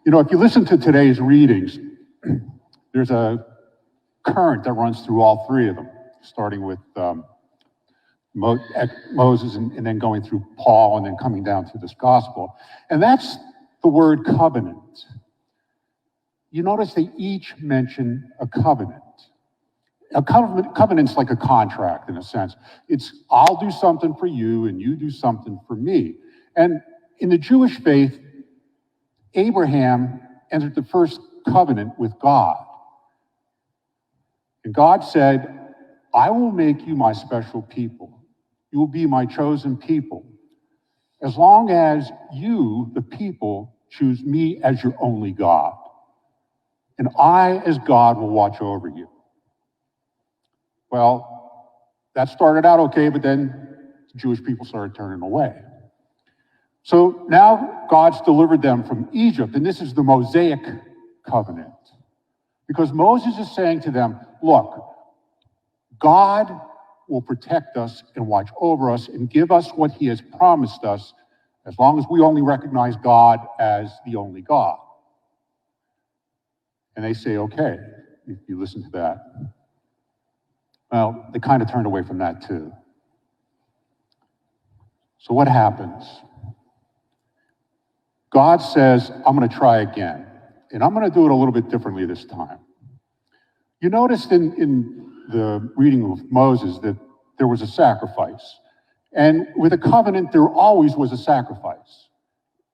You know, if you listen to today's readings, there's a current that runs through all three of them, starting with Moses and then going through Paul and then coming down through this gospel. And that's the word covenant. You notice they each mention a covenant. A covenant's like a contract in a sense. It's I'll do something for you and you do something for me. And in the Jewish faith, Abraham entered the first covenant with God. And God said, I will make you my special people. You will be my chosen people. As long as you, the people, choose me as your only God. And I, as God, will watch over you. Well, that started out okay, but then the Jewish people started turning away. So now God's delivered them from Egypt, and this is the Mosaic covenant. Because Moses is saying to them, look, God will protect us and watch over us and give us what he has promised us as long as we only recognize God as the only God. And they say, okay, if you listen to that. Well, they kind of turned away from that too. So what happens? God says, I'm going to try again. And I'm going to do it a little bit differently this time. You noticed in the reading of Moses that there was a sacrifice. And with a covenant, there always was a sacrifice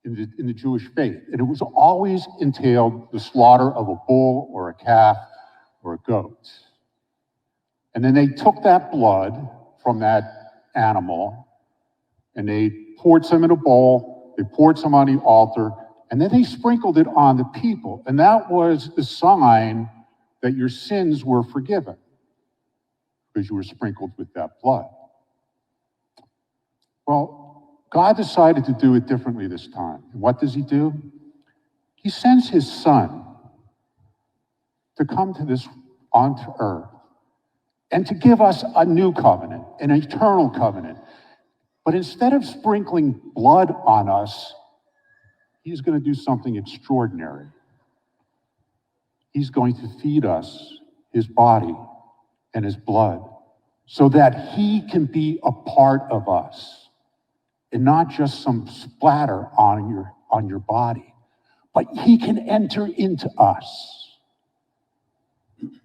in the Jewish faith. And it was always entailed the slaughter of a bull or a calf or a goat. And then they took that blood from that animal and they poured some in a bowl, they poured some on the altar, and then they sprinkled it on the people. And that was the sign that your sins were forgiven because you were sprinkled with that blood. Well, God decided to do it differently this time. And what does he do? He sends his son to come to this onto earth and to give us a new covenant, an eternal covenant. But instead of sprinkling blood on us, he's going to do something extraordinary. He's going to feed us his body and his blood so that he can be a part of us and not just some splatter on your body, but he can enter into us.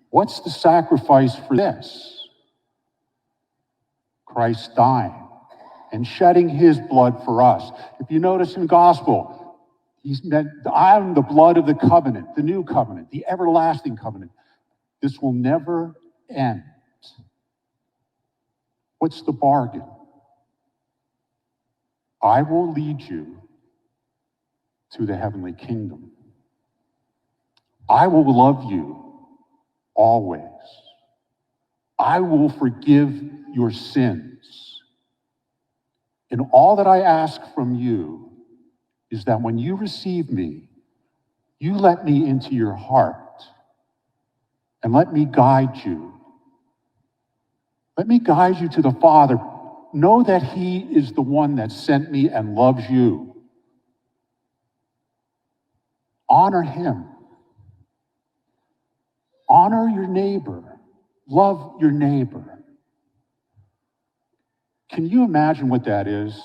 What's the sacrifice for this? Christ dying and shedding his blood for us. If you notice in the gospel, he's meant, I'm the blood of the covenant, the new covenant, the everlasting covenant. This will never end. What's the bargain? I will lead you to the heavenly kingdom. I will love you always. I will forgive your sins. And all that I ask from you is that when you receive me, you let me into your heart and let me guide you. Let me guide you to the Father. Know that he is the one that sent me and loves you. Honor him. Honor your neighbor. Love your neighbor. Can you imagine what that is?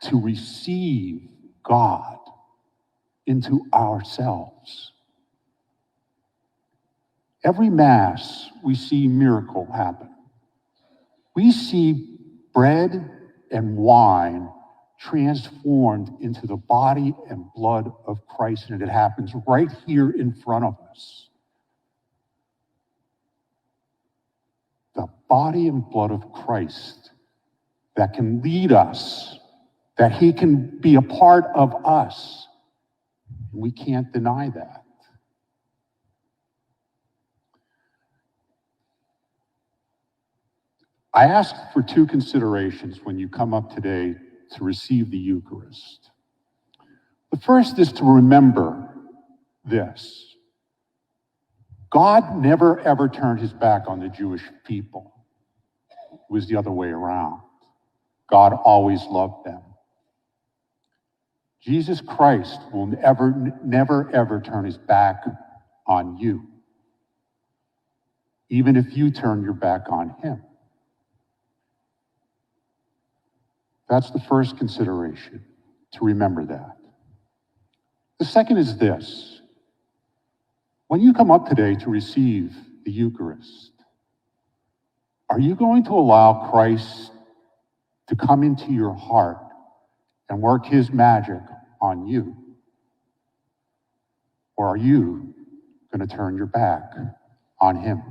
To receive God into ourselves. Every Mass, we see miracle happen. We see bread and wine transformed into the body and blood of Christ, and it happens right here in front of us. The body and blood of Christ that can lead us, that he can be a part of us. And we can't deny that. I ask for two considerations when you come up today to receive the Eucharist. The first is to remember this. God never ever turned his back on the Jewish people. It was the other way around. God always loved them. Jesus Christ will never, ever turn his back on you, even if you turn your back on him. That's the first consideration, to remember that. The second is this. When you come up today to receive the Eucharist, are you going to allow Christ to come into your heart and work his magic on you? Or are you going to turn your back on him?